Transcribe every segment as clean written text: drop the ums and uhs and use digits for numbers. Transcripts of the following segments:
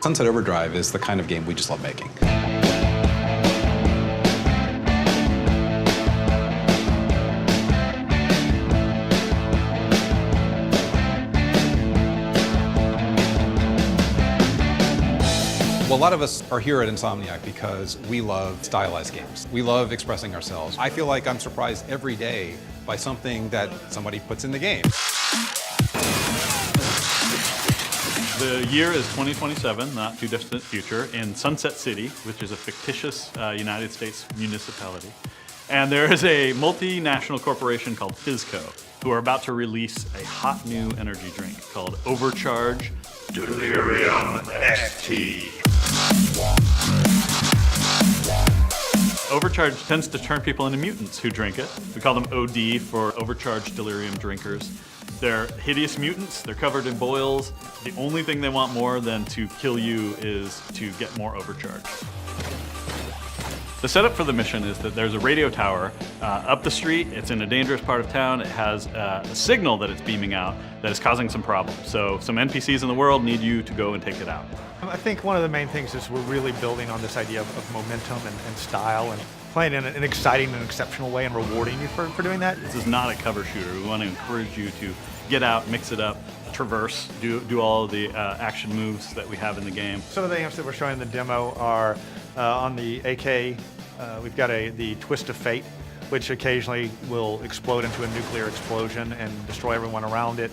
Sunset Overdrive is the kind of game we just love making. Well, a lot of us are here at Insomniac because we love stylized games. We love expressing ourselves. I feel like I'm surprised every day by something that somebody puts in the game. The year is 2027, not too distant future, in Sunset City, which is a fictitious United States municipality. And there is a multinational corporation called Fizco, who are about to release a hot new energy drink called Overcharge Delirium ST. Overcharge tends to turn people into mutants who drink it. We call them OD for Overcharged Delirium Drinkers. They're hideous mutants, they're covered in boils. The only thing they want more than to kill you is to get more overcharged. The setup for the mission is that there's a radio tower up the street. It's in a dangerous part of town. It has a signal that it's beaming out that is causing some problems. So some NPCs in the world need you to go and take it out. I think one of the main things is we're really building on this idea of momentum and style and playing in an exciting and exceptional way and rewarding you for doing that. This is not a cover shooter. We want to encourage you to get out, mix it up, traverse, do all of the action moves that we have in the game. Some of the amps that we're showing in the demo are on the AK, we've got the Twist of Fate, which occasionally will explode into a nuclear explosion and destroy everyone around it.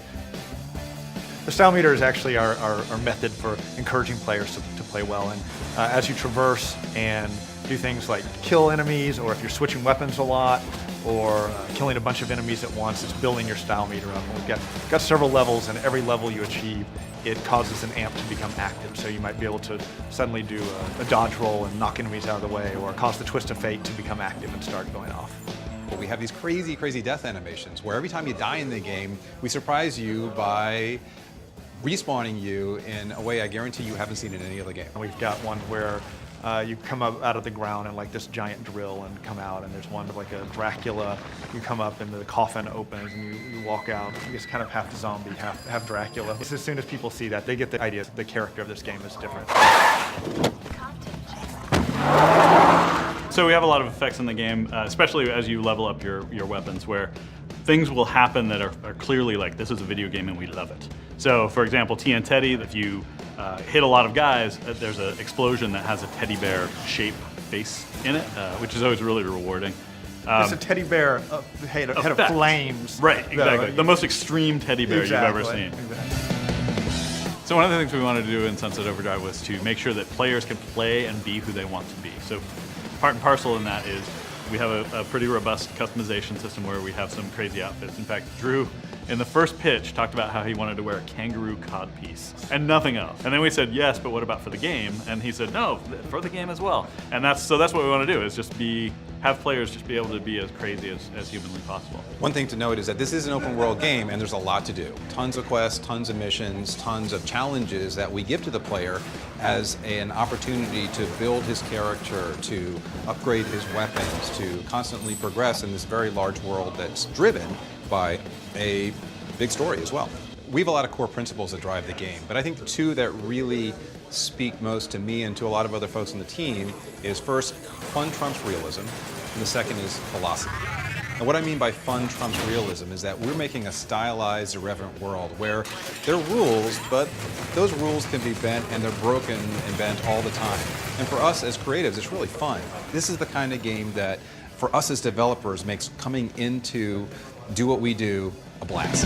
The style meter is actually our method for encouraging players to play well. And as you traverse and do things like kill enemies, or if you're switching weapons a lot, or killing a bunch of enemies at once, it's building your style meter up. And we've got several levels, and every level you achieve, it causes an amp to become active. So you might be able to suddenly do a dodge roll and knock enemies out of the way, or cause the Twist of Fate to become active and start going off. We have these crazy, crazy death animations where every time you die in the game, we surprise you by respawning you in a way I guarantee you haven't seen in any other game. And we've got one where you come up out of the ground and like this giant drill and come out, and there's one like a Dracula. You come up and the coffin opens and you walk out. It's kind of half zombie, half Dracula. As soon as people see that, they get the idea that the character of this game is different. So we have a lot of effects in the game, especially as you level up your weapons, where things will happen that are clearly like, this is a video game and we love it. So for example, T and Teddy, if you hit a lot of guys, there's an explosion that has a teddy bear shape face in it, which is always really rewarding. It's a teddy bear head of flames. Right, exactly. The most extreme teddy bear you've ever seen. Exactly. So one of the things we wanted to do in Sunset Overdrive was to make sure that players can play and be who they want to be. So part and parcel in that is we have a pretty robust customization system where we have some crazy outfits. In fact, Drew, in the first pitch, talked about how he wanted to wear a kangaroo codpiece and nothing else. And then we said, yes, but what about for the game? And he said, no, for the game as well. And that's what we want to do, is just have players just be able to be as crazy as humanly possible. One thing to note is that this is an open world game and there's a lot to do. Tons of quests, tons of missions, tons of challenges that we give to the player as an opportunity to build his character, to upgrade his weapons, to constantly progress in this very large world that's driven by a big story as well. We have a lot of core principles that drive the game, but I think the two that really speak most to me and to a lot of other folks on the team is, first, fun trumps realism, and the second is philosophy. And what I mean by fun trumps realism is that we're making a stylized, irreverent world where there are rules, but those rules can be bent and they're broken and bent all the time. And for us as creatives, it's really fun. This is the kind of game that, for us as developers, makes coming into do what we do a blast.